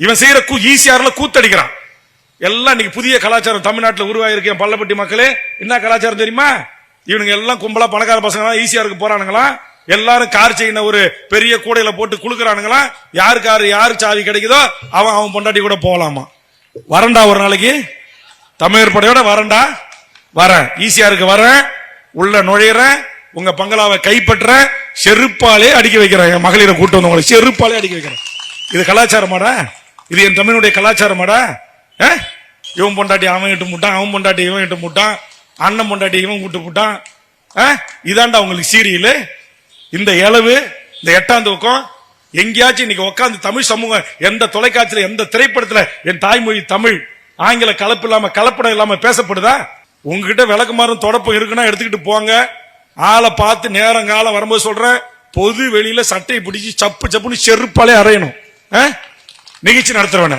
இவன் செய்யற ஈசிஆர்ல கூத்தடிக்கிறான். எல்லாம் இன்னைக்கு புதிய கலாச்சாரம் தமிழ்நாட்டில் உருவாயிருக்க பள்ளப்பட்டி மக்களே. என்ன கலாச்சாரம் தெரியுமா? இவனுங்க எல்லாம் கும்பலா பணக்கார பசங்க ஈசிஆருக்கு போறானுங்களா, எல்லாரும் கார் செயின ஒரு பெரிய கூடையில போட்டு குளுக்குறானுங்களா. யாரு சாவி கிடைக்குதோ அவன் பொண்டாட்டி கூட போகலாமா. வரண்டா ஒரு நாளைக்கு தமிழர் படையோட வரண்டா, வரேன் ஈசிஆருக்கு வரேன், உள்ள நுழையிறேன், உங்க பங்களாவை கைப்பற்ற செருப்பாலே அடிக்க வைக்கிறேன். என் மகளிரை கூட்டு வந்தவங்களை செருப்பாலே அடிக்க வைக்கிறேன். இது கலாச்சாரமாடா? இது என் தமிழுடைய கலாச்சாரமாடா? இவன் பொண்டாட்டி அவன் இட்டு முட்டான், அவன் பொண்டாட்டி இவன் இட்டு முட்டான், அண்ணன் பொண்டாட்டி இவன் கூட்டு முட்டான். இதாண்டா உங்களுக்கு சீரியல். இந்த இளவு, இந்த 8ஆம் தூக்கம் எங்கேயாச்சும் இன்னைக்கு உட்காந்து தமிழ் சமூகம் எந்த தொலைக்காட்சியில எந்த திரைப்படத்துல என் தாய்மொழி தமிழ் ஆங்கில கலப்பு இல்லாம கலப்படம் இல்லாம பேசப்படுதா? உங்ககிட்ட விளக்குமாறும் தொடப்பம் இருக்குன்னா எடுத்துக்கிட்டு போங்க. ஆளை பார்த்து நேரம் காலம் வரும்போது சொல்றேன், பொது வெளியில சட்டையை பிடிச்சி சப்பு சப்புன்னு செருப்பாலே அறையணும். நிகழ்ச்சி நடத்துறவன